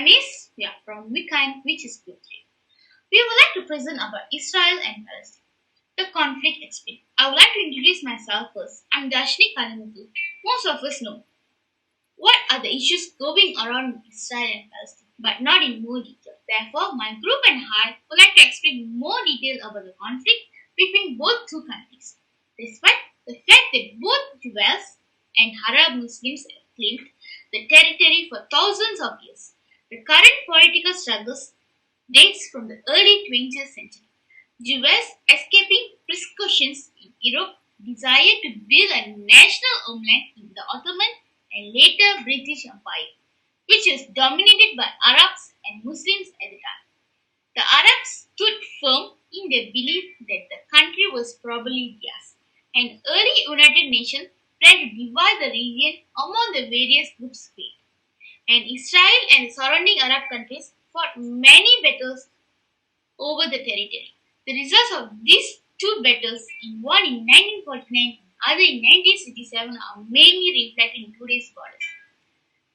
Miss, we are from Weekend, which is Q3. We would like to present about Israel and Palestine. The conflict explained. I would like to introduce myself first. I'm Dashni Kalamutu. Most of us know what are the issues going around in Israel and Palestine, but not in more detail. Therefore, my group and I would like to explain more detail about the conflict between both two countries. Despite the fact that both Jews and Arab Muslims have claimed the territory for thousands of years, the current political struggles dates from the early 20th century. Jews escaping persecutions in Europe desired to build a national homeland in the Ottoman and later British Empire, which was dominated by Arabs and Muslims at the time. The Arabs stood firm in their belief that the country was probably theirs, and early United Nations planned to divide the region among the various groups failed, and Israel and the surrounding Arab countries fought many battles over the territory. The results of these two battles, one in 1949 and other in 1967, are mainly reflected in today's borders.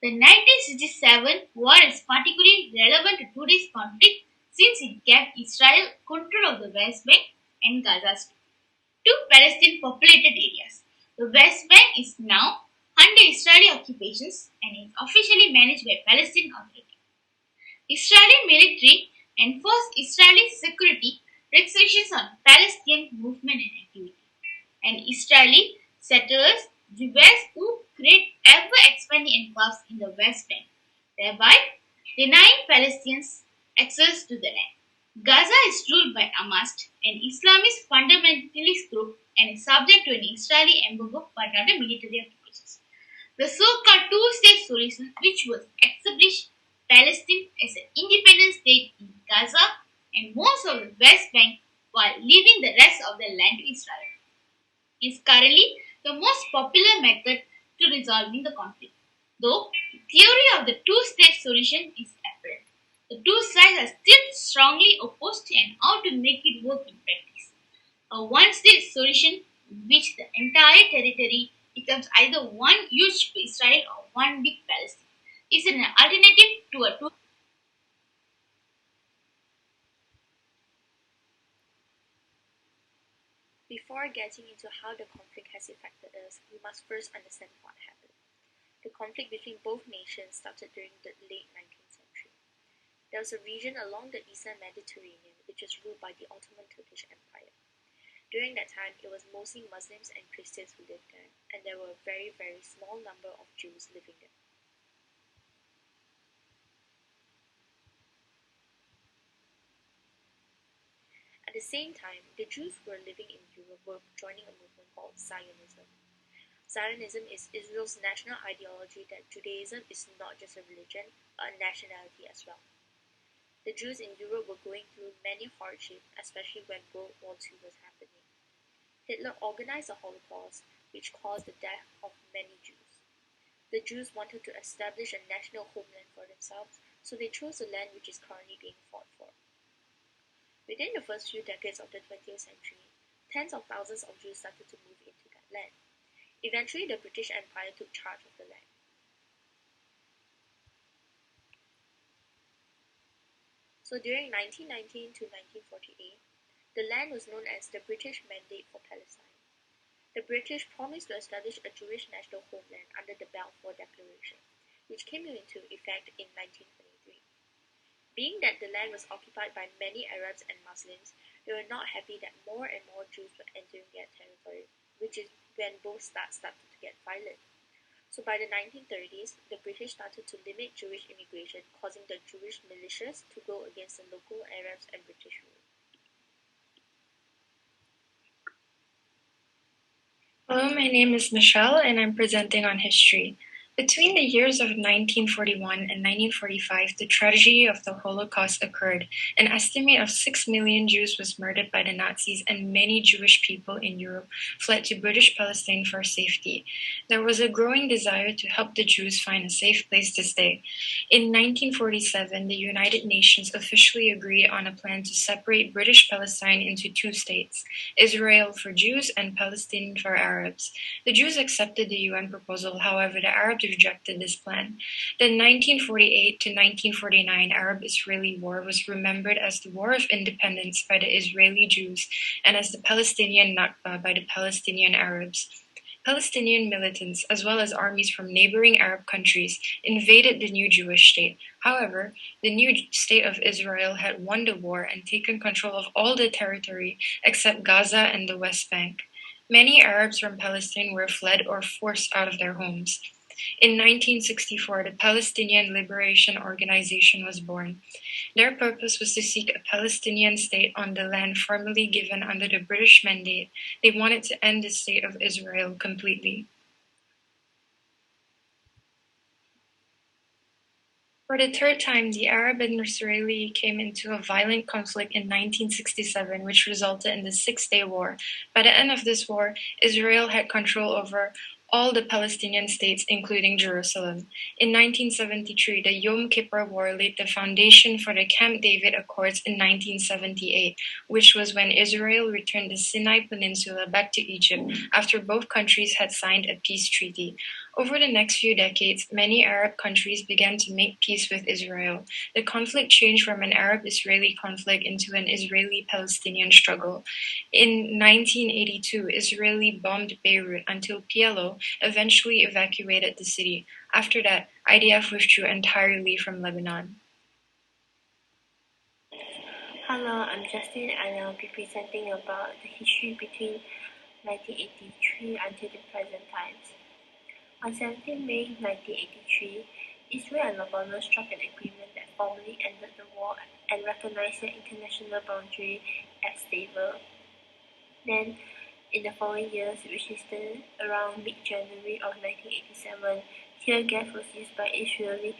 The 1967 war is particularly relevant to today's conflict since it gave Israel control of the West Bank and Gaza Strip, two Palestine populated areas. The West Bank is now under Israeli occupations and is officially managed by Palestinian Authority. Israeli military enforced Israeli security restrictions on Palestinian movement and activity, and Israeli settlers, Jews who create ever expanding enclaves in the West Bank, thereby denying Palestinians access to the land. Gaza is ruled by Hamas, an Islamist fundamentalist group, and is subject to an Israeli embargo but not a military occupations. The so-called two-state solution, which was established Palestine as an independent state in Gaza and most of the West Bank while leaving the rest of the land to Israel, is currently the most popular method to resolving the conflict. Though the theory of the two-state solution is apparent, the two sides are still strongly opposed and how to make it work in practice. A one-state solution in which the entire territory becomes either one huge Israel or one big Palestine is an alternative to a two. Before getting into how the conflict has affected us, we must first understand what happened. The conflict between both nations started during the late 19th century. There was a region along the eastern Mediterranean which was ruled by the Ottoman Turkish Empire. During that time, it was mostly Muslims and Christians who lived there, and there were a very, very small number of Jews living there. At the same time, the Jews who were living in Europe were joining a movement called Zionism. Zionism is Israel's national ideology that Judaism is not just a religion, but a nationality as well. The Jews in Europe were going through many hardships, especially when World War II was happening. Hitler organized a Holocaust, which caused the death of many Jews. The Jews wanted to establish a national homeland for themselves, so they chose the land which is currently being fought for. Within the first few decades of the 20th century, tens of thousands of Jews started to move into that land. Eventually, the British Empire took charge of the land. So during 1919 to 1948, the land was known as the British Mandate for Palestine. The British promised to establish a Jewish national homeland under the Balfour Declaration, which came into effect in 1923. Being that the land was occupied by many Arabs and Muslims, they were not happy that more and more Jews were entering their territory, which is when both sides started to get violent. So by the 1930s, the British started to limit Jewish immigration, causing the Jewish militias to go against the local Arabs and British rule. Hello, my name is Michelle and I'm presenting on history. Between the years of 1941 and 1945, the tragedy of the Holocaust occurred. An estimate of 6 million Jews was murdered by the Nazis, and many Jewish people in Europe fled to British Palestine for safety. There was a growing desire to help the Jews find a safe place to stay. In 1947, the United Nations officially agreed on a plan to separate British Palestine into two states, Israel for Jews and Palestine for Arabs. The Jews accepted the UN proposal, however, the Arab rejected this plan. The 1948 to 1949 Arab-Israeli War was remembered as the War of Independence by the Israeli Jews and as the Palestinian Nakba by the Palestinian Arabs. Palestinian militants, as well as armies from neighboring Arab countries, invaded the new Jewish state. However, the new state of Israel had won the war and taken control of all the territory except Gaza and the West Bank. Many Arabs from Palestine were fled or forced out of their homes. In 1964, the Palestinian Liberation Organization was born. Their purpose was to seek a Palestinian state on the land formerly given under the British Mandate. They wanted to end the state of Israel completely. For the third time, the Arab and Israeli came into a violent conflict in 1967, which resulted in the Six-Day War. By the end of this war, Israel had control over all the Palestinian states, including Jerusalem. In 1973, the Yom Kippur War laid the foundation for the Camp David Accords in 1978, which was when Israel returned the Sinai Peninsula back to Egypt after both countries had signed a peace treaty. Over the next few decades, many Arab countries began to make peace with Israel. The conflict changed from an Arab-Israeli conflict into an Israeli-Palestinian struggle. In 1982, Israeli bombed Beirut until PLO eventually evacuated the city. After that, IDF withdrew entirely from Lebanon. Hello, I'm Justin and I'll be presenting about the history between 1983 until the present times. On 17 May 1983, Israel and Lebanon struck an agreement that formally ended the war and recognized the international boundary as stable. Then, in the following years, which is around mid-January of 1987, tear gas was used by Israeli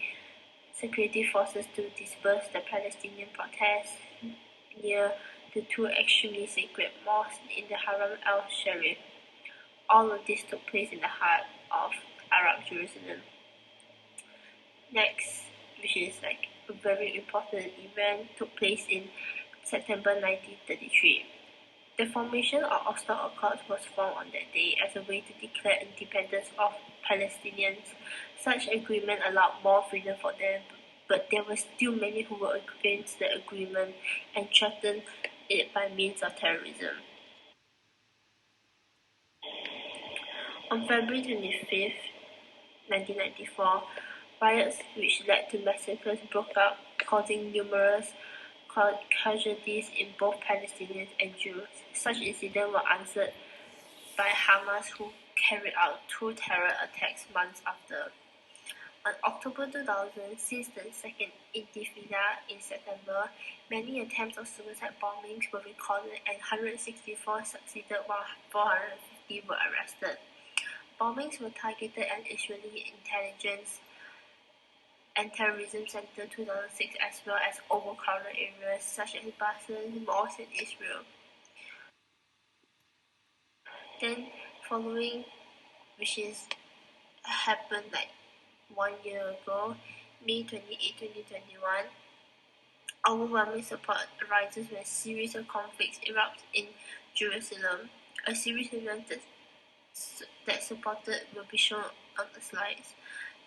security forces to disperse the Palestinian protests near the two extremely sacred mosques in the Haram al-Sharif. All of this took place in the heart of Arab Jerusalem. Next, which is like a very important event, took place in September 1933. The formation of Oslo Accords was formed on that day as a way to declare independence of Palestinians. Such agreement allowed more freedom for them, but there were still many who were against the agreement and threatened it by means of terrorism. On February 25th, 1994, riots which led to massacres broke out, causing numerous casualties in both Palestinians and Jews. Such incidents were answered by Hamas, who carried out two terror attacks months after. On October 2000, since the Second Intifada in September, many attempts of suicide bombings were recorded and 164 succeeded while 450 were arrested. Bombings were targeted at Israeli intelligence and terrorism center 2006 as well as overcrowded areas such as buses, malls in Israel. Then following, which is happened like 1 year ago, May 28, 2021, overwhelming support arises when a series of conflicts erupt in Jerusalem. A series of events that supported will be shown on the slides.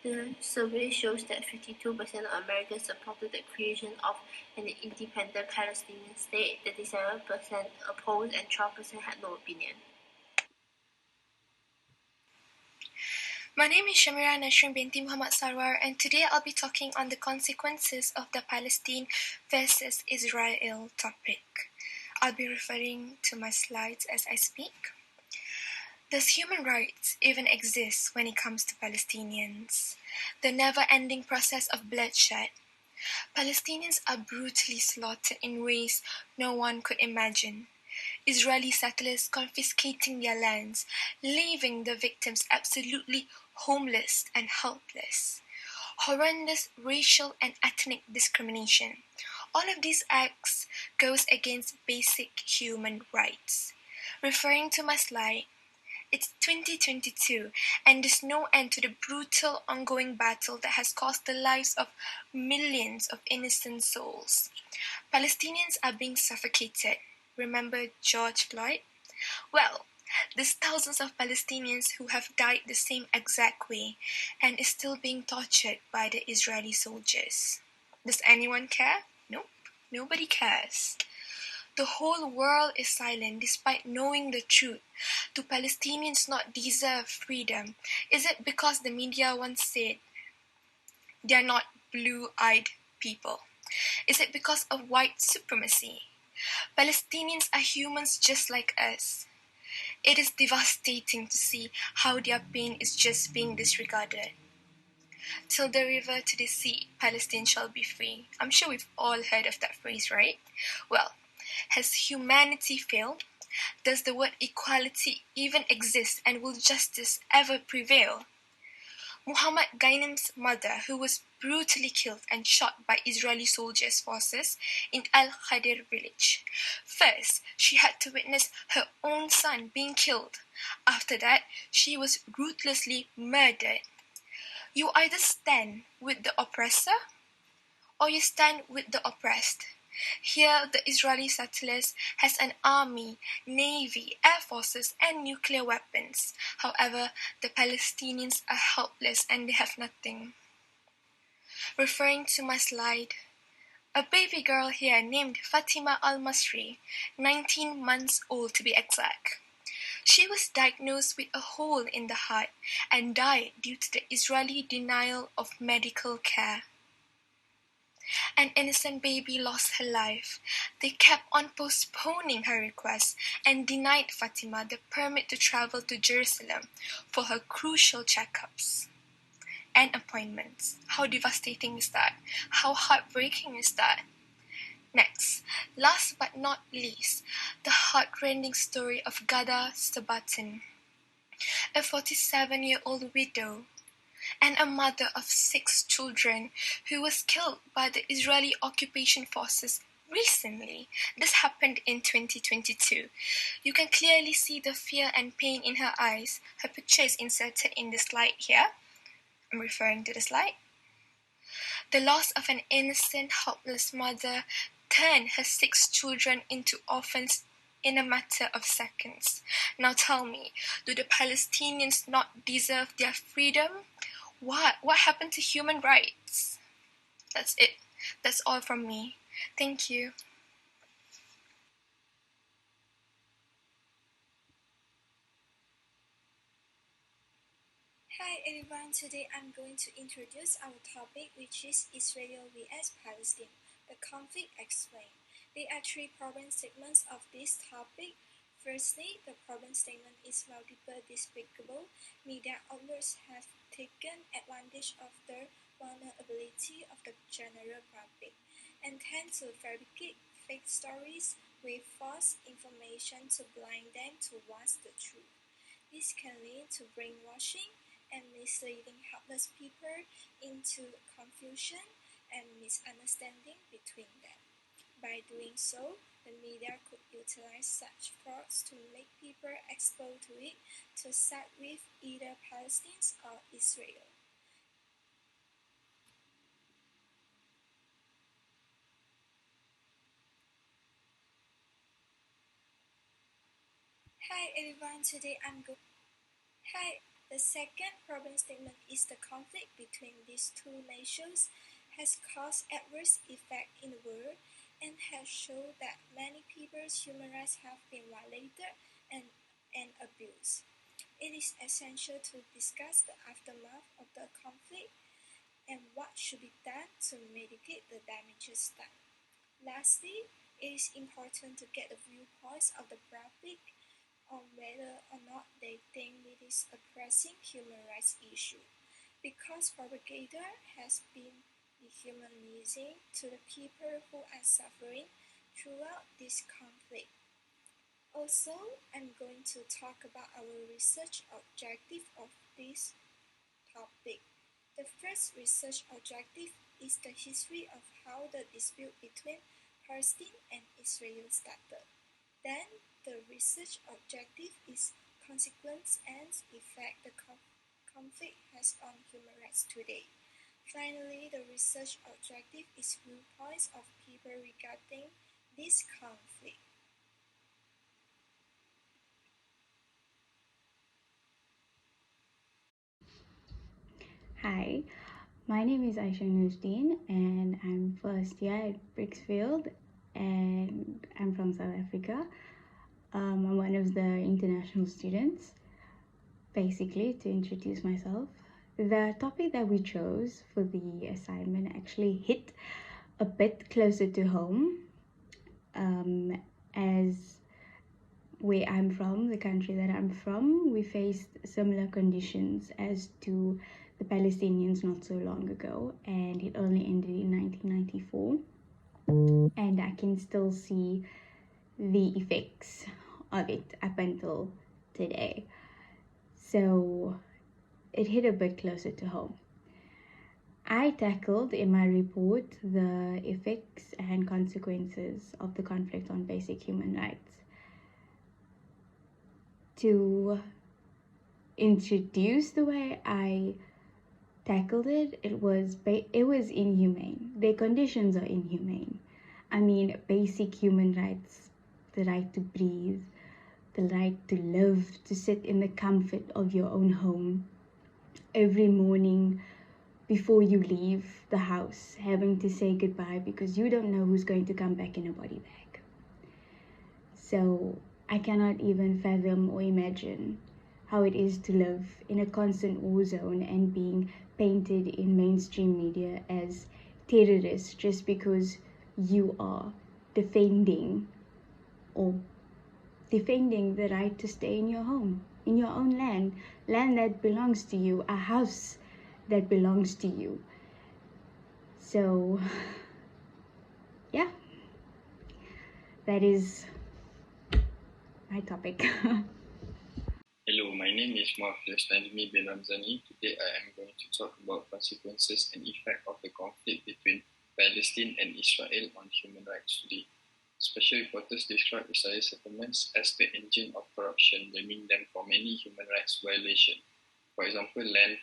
The survey shows that 52% of Americans supported the creation of an independent Palestinian state, 37% opposed, and 12% had no opinion. My name is Shamira Nashrin binti Muhammad Sarwar, and today I'll be talking on the consequences of the Palestine versus Israel topic. I'll be referring to my slides as I speak. Does human rights even exist when it comes to Palestinians? The never-ending process of bloodshed. Palestinians are brutally slaughtered in ways no one could imagine. Israeli settlers confiscating their lands, leaving the victims absolutely homeless and helpless. Horrendous racial and ethnic discrimination. All of these acts goes against basic human rights. Referring to my slide, it's 2022 and there's no end to the brutal ongoing battle that has cost the lives of millions of innocent souls. Palestinians are being suffocated. Remember George Floyd? Well, There's thousands of Palestinians who have died the same exact way and is still being tortured by the Israeli soldiers. Does anyone care? Nope, nobody cares. The whole world is silent despite knowing the truth. Do Palestinians not deserve freedom? Is it because the media once said they are not blue-eyed people? Is it because of white supremacy? Palestinians are humans just like us. It is devastating to see how their pain is just being disregarded. Till the river to the sea, Palestine shall be free. I'm sure we've all heard of that phrase, right? Well, has humanity failed? Does the word equality even exist, and will justice ever prevail? Muhammad Ghanem's mother, who was brutally killed and shot by Israeli soldiers' forces in Al Khadir village. First, she had to witness her own son being killed. After that, she was ruthlessly murdered. You either stand with the oppressor or you stand with the oppressed. Here, the Israeli settlers has an army, navy, air forces, and nuclear weapons. However, the Palestinians are helpless and they have nothing. Referring to my slide, a baby girl here named Fatima Al-Masri, 19 months old to be exact. She was diagnosed with a hole in the heart and died due to the Israeli denial of medical care. An innocent baby lost her life. They kept on postponing her request and denied Fatima the permit to travel to Jerusalem for her crucial checkups and appointments. How devastating is that? How heartbreaking is that? Next, last but not least, the heartrending story of Gada Sabatin, a 47-year-old widow and a mother of 6 children who was killed by the Israeli occupation forces recently. This happened in 2022. You can clearly see the fear and pain in her eyes. Her picture is inserted in the slide here. I'm referring to the slide. The loss of an innocent, helpless mother turned her 6 children into orphans in a matter of seconds. Now tell me, do the Palestinians not deserve their freedom? What happened to human rights? That's it. That's all from me. Thank you. Hi everyone, today I'm going to introduce our topic, which is Israel vs Palestine, the conflict explained. There are 3 problem statements of this topic. Firstly, the problem statement is multiple despicable media outlets have taken advantage of the vulnerability of the general public and tend to fabricate fake stories with false information to blind them towards the truth. This can lead to brainwashing and misleading helpless people into confusion and misunderstanding between them. By doing so, the media could utilize such frauds to make people exposed to it to side with either Palestine or Israel. Hi everyone, Hi. The second problem statement is the conflict between these two nations has caused adverse effects in the world and has shown that many people's human rights have been violated and abused. It is essential to discuss the aftermath of the conflict and what should be done to mitigate the damages done. Lastly, it is important to get the viewpoints of the public on whether or not they think it is a pressing human rights issue, because propaganda has been dehumanizing to the people who are suffering throughout this conflict. Also, I'm going to talk about our research objective of this topic. The first research objective is the history of how the dispute between Palestine and Israel started. Then, the research objective is consequence and effect the conflict has on human rights today. Finally, the research objective is viewpoints of people regarding this conflict. Hi, my name is Aisha Nusdeen and I'm first year at Brixfield and I'm from South Africa. I'm one of the international students. Basically, to introduce myself, the topic that we chose for the assignment actually hit a bit closer to home, as where I'm from, the country that I'm from, we faced similar conditions as to the Palestinians not so long ago, and it only ended in 1994. And I can still see the effects of it up until today. So it hit a bit closer to home. I tackled in my report the effects and consequences of the conflict on basic human rights. To introduce the way I tackled it, it was inhumane. Their conditions are inhumane. I mean, basic human rights, the right to breathe, the right to live, to sit in the comfort of your own home every morning before you leave the house, having to say goodbye because you don't know who's going to come back in a body bag. So I cannot even fathom or imagine how it is to live in a constant war zone and being painted in mainstream media as terrorists just because you are defending or defending the right to stay in your home, in your own land that belongs to you, a house that belongs to you. So, yeah, that is my topic. Hello, my name is Muhafiz Najmi bin Ramzani. Today I am going to talk about consequences and effect of the conflict between Palestine and Israel on human rights today. Special reporters describe Israeli settlements as the engine of corruption, blaming them for many human rights violations. For example, land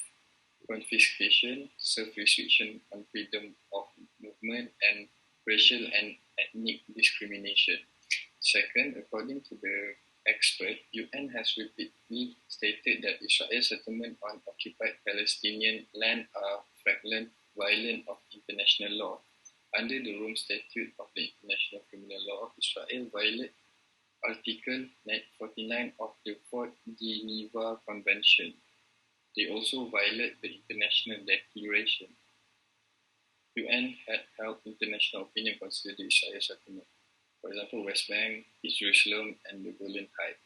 confiscation, self-restriction on freedom of movement, and racial and ethnic discrimination. Second, according to the expert, UN has repeatedly stated that Israel's settlement on occupied Palestinian land are flagrant violation of international law. Under the Rome Statute of the International Criminal Law, Israel violated Article 49 of the Fourth Geneva Convention. They also violate the International Declaration. UN had held international opinion consider the Israel settlement. For example, West Bank, East Jerusalem, and the Golan Heights.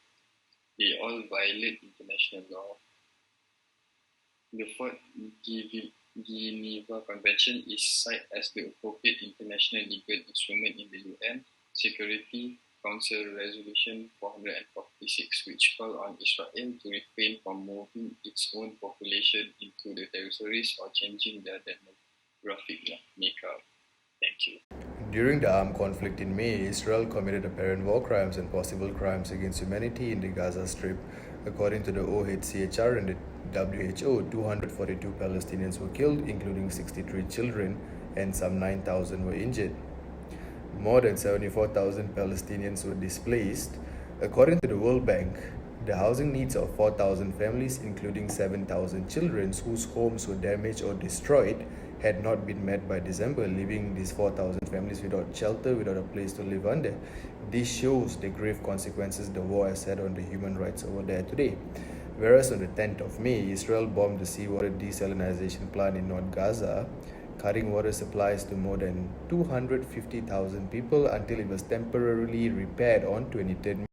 They all violate international law. The Fourth Geneva Convention is cited as the appropriate international legal instrument in the UN Security Council Resolution 446, which called on Israel to refrain from moving its own population into the territories or changing their demographic makeup. Thank you. During the armed conflict in May, Israel committed apparent war crimes and possible crimes against humanity in the Gaza Strip. According to the OHCHR and the WHO, 242 Palestinians were killed, including 63 children, and some 9,000 were injured. More than 74,000 Palestinians were displaced. According to the World Bank, the housing needs of 4,000 families, including 7,000 children whose homes were damaged or destroyed, had not been met by December, leaving these 4,000 families without shelter, without a place to live under. This shows the grave consequences the war has had on the human rights over there today. Whereas on the 10th of May, Israel bombed the seawater desalination plant in North Gaza, cutting water supplies to more than 250,000 people until it was temporarily repaired on 23rd May.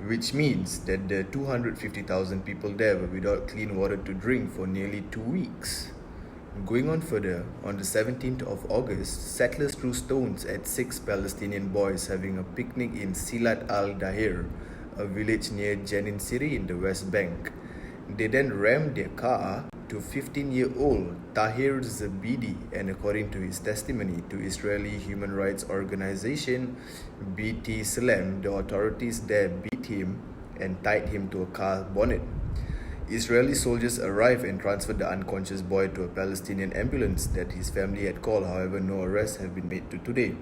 Which means that the 250,000 people there were without clean water to drink for nearly 2 weeks. Going on further, on the 17th of August, settlers threw stones at 6 Palestinian boys having a picnic in Silat al-Dahir, a village near Jenin City in the West Bank. They then rammed their car to 15-year-old Tahir Zabidi, and according to his testimony to Israeli human rights organization BT Salem, the authorities there beat him and tied him to a car bonnet. Israeli soldiers arrived and transferred the unconscious boy to a Palestinian ambulance that his family had called. However, no arrests have been made to today.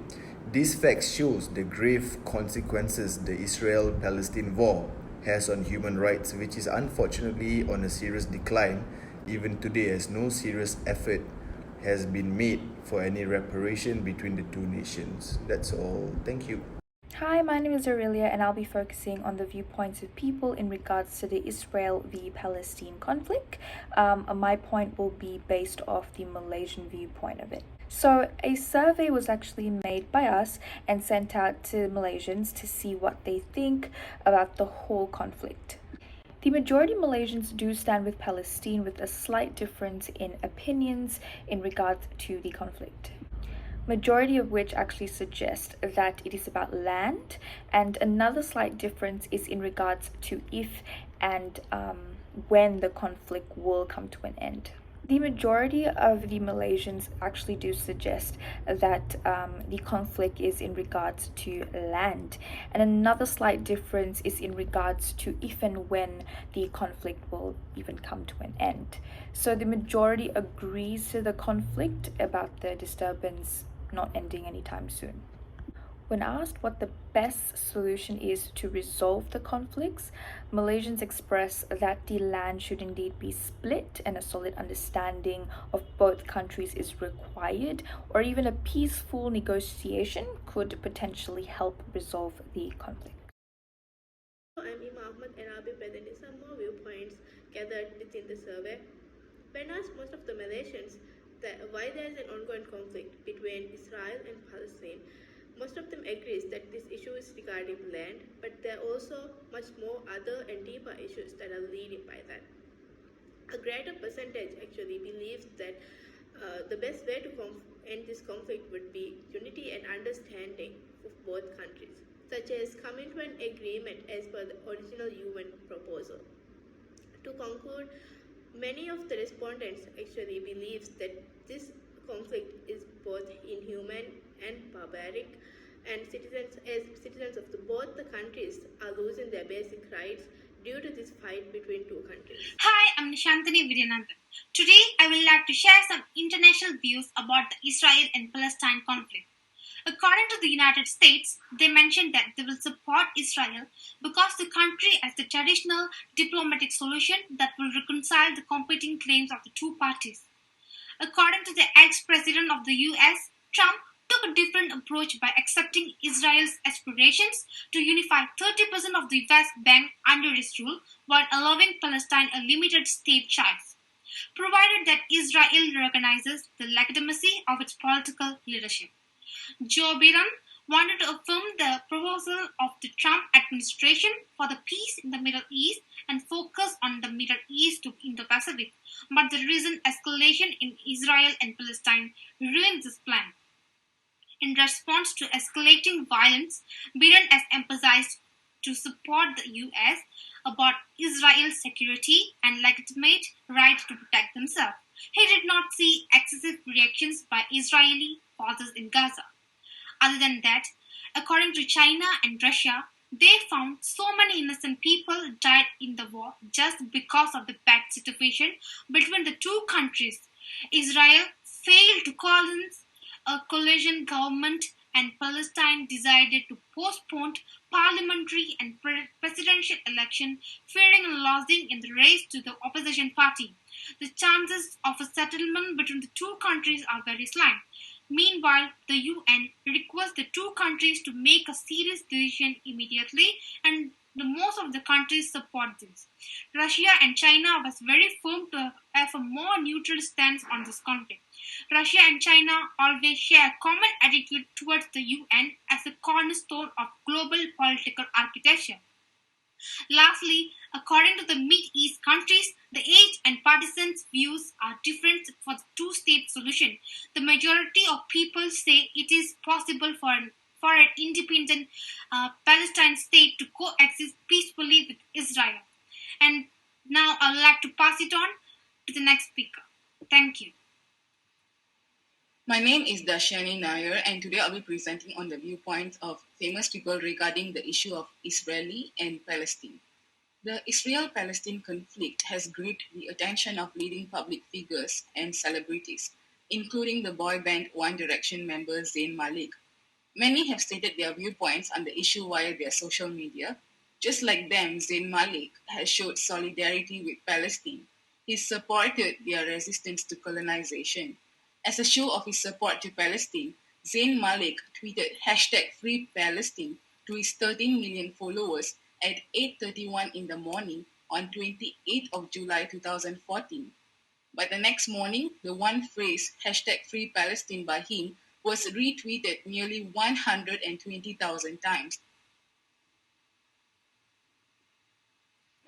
These facts shows the grave consequences the Israel-Palestine war has on human rights, which is unfortunately on a serious decline, even today, as no serious effort has been made for any reparation between the two nations. That's all. Thank you. Hi, my name is Aurelia, and I'll be focusing on the viewpoints of people in regards to the Israel v Palestine conflict. My point will be based off the Malaysian viewpoint of it. So, a survey was actually made by us and sent out to Malaysians to see what they think about the whole conflict. The majority of Malaysians do stand with Palestine, with a slight difference in opinions in regards to the conflict. Majority of which actually suggest that it is about land, and another slight difference is in regards to if and when the conflict will come to an end. The majority of the Malaysians actually do suggest that the conflict is in regards to land, and another slight difference is in regards to if and when the conflict will even come to an end. So the majority agrees to the conflict about the disturbance not ending anytime soon. When asked what the best solution is to resolve the conflicts, Malaysians express that the land should indeed be split and a solid understanding of both countries is required, or even a peaceful negotiation could potentially help resolve the conflict. I'm Ima Ahmad and I'll be presenting some more viewpoints gathered within the survey. When asked most of the Malaysians why there is an ongoing conflict between Israel and Palestine, most of them agrees that this issue is regarding land, but there are also much more other and deeper issues that are leading by that. A greater percentage actually believes that the best way to end this conflict would be unity and understanding of both countries, such as coming to an agreement as per the original UN proposal. To conclude, many of the respondents actually believes that this conflict is both inhuman and barbaric, and citizens of both the countries are losing their basic rights due to this fight between two countries. Hi, I'm Nishantani Vidyanathan. Today, I would like to share some international views about the Israel and Palestine conflict. According to the United States, they mentioned that they will support Israel because the country has the traditional diplomatic solution that will reconcile the competing claims of the two parties. According to the ex-president of the US, Trump took a different approach by accepting Israel's aspirations to unify 30% of the West Bank under his rule while allowing Palestine a limited state choice, provided that Israel recognizes the legitimacy of its political leadership. Joe Biden wanted to affirm the proposal of the Trump administration for the peace in the Middle East and focus on the Middle East to Indo-Pacific, but the recent escalation in Israel and Palestine ruined this plan. In response to escalating violence, Biden has emphasized to support the US about Israel's security and legitimate right to protect themselves. He did not see excessive reactions by Israeli forces in Gaza. Other than that, according to China and Russia, they found so many innocent people died in the war just because of the bad situation between the two countries. Israel failed to call in a coalition government, and Palestine decided to postpone parliamentary and presidential election, fearing losing in the race to the opposition party. The chances of a settlement between the two countries are very slim. Meanwhile, the UN requests the two countries to make a serious decision immediately, and most of the countries support this. Russia and China was very firm to have a more neutral stance on this conflict. Russia and China always share a common attitude towards the UN as a cornerstone of global political architecture. Lastly, according to the Mid-East countries, the age and partisans' views are different for the two-state solution. The majority of people say it is possible for an independent Palestine state to coexist peacefully with Israel. And now I would like to pass it on to the next speaker. Thank you. My name is Dashani Nair, and today I'll be presenting on the viewpoints of famous people regarding the issue of Israeli and Palestine. The Israel-Palestine conflict has gripped the attention of leading public figures and celebrities, including the boy band One Direction member Zayn Malik. Many have stated their viewpoints on the issue via their social media. Just like them, Zayn Malik has showed solidarity with Palestine. He supported their resistance to colonization. As a show of his support to Palestine, Zayn Malik tweeted #Free Palestine to his 13 million followers at 8:31 in the morning on 28th of July 2014. But the next morning, the one phrase #Free Palestine by him was retweeted nearly 120,000 times.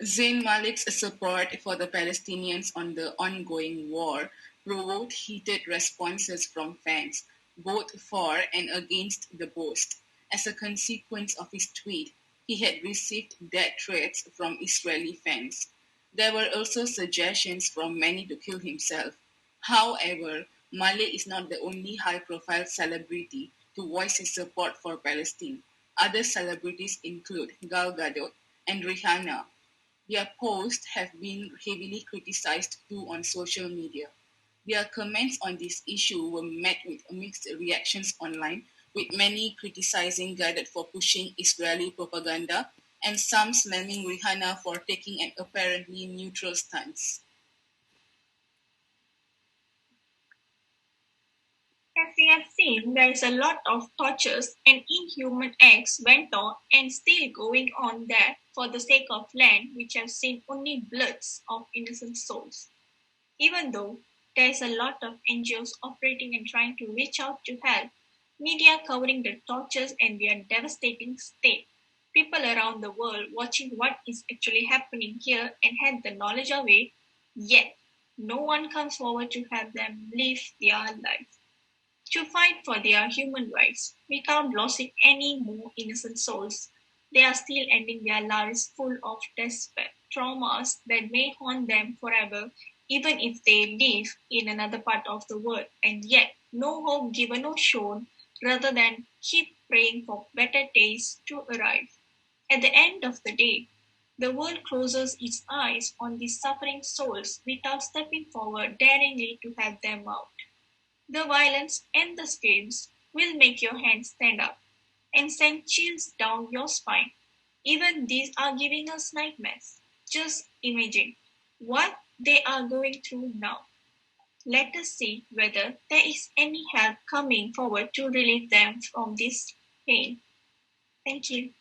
Zayn Malik's support for the Palestinians on the ongoing war provoked heated responses from fans, both for and against the boast. As a consequence of his tweet, he had received death threats from Israeli fans. There were also suggestions from many to kill himself. However, Malik is not the only high profile celebrity to voice his support for Palestine. Other celebrities include Gal Gadot and Rihanna. Their posts have been heavily criticized too on social media. Their comments on this issue were met with mixed reactions online, with many criticizing Gadot for pushing Israeli propaganda and some slamming Rihanna for taking an apparently neutral stance. As we have seen, there is a lot of tortures and inhuman acts went on and still going on there for the sake of land which have seen only bloods of innocent souls. Even though there is a lot of NGOs operating and trying to reach out to help, media covering the tortures and their devastating state, people around the world watching what is actually happening here and had the knowledge of it, yet no one comes forward to help them live their life to fight for their human rights without losing any more innocent souls. They are still ending their lives full of despair, traumas that may haunt them forever, even if they live in another part of the world, and yet no hope given or shown rather than keep praying for better days to arrive. At the end of the day, the world closes its eyes on these suffering souls without stepping forward daringly to help them out. The violence and the screams will make your hands stand up and send chills down your spine. Even these are giving us nightmares. Just imagine what they are going through now. Let us see whether there is any help coming forward to relieve them from this pain. Thank you.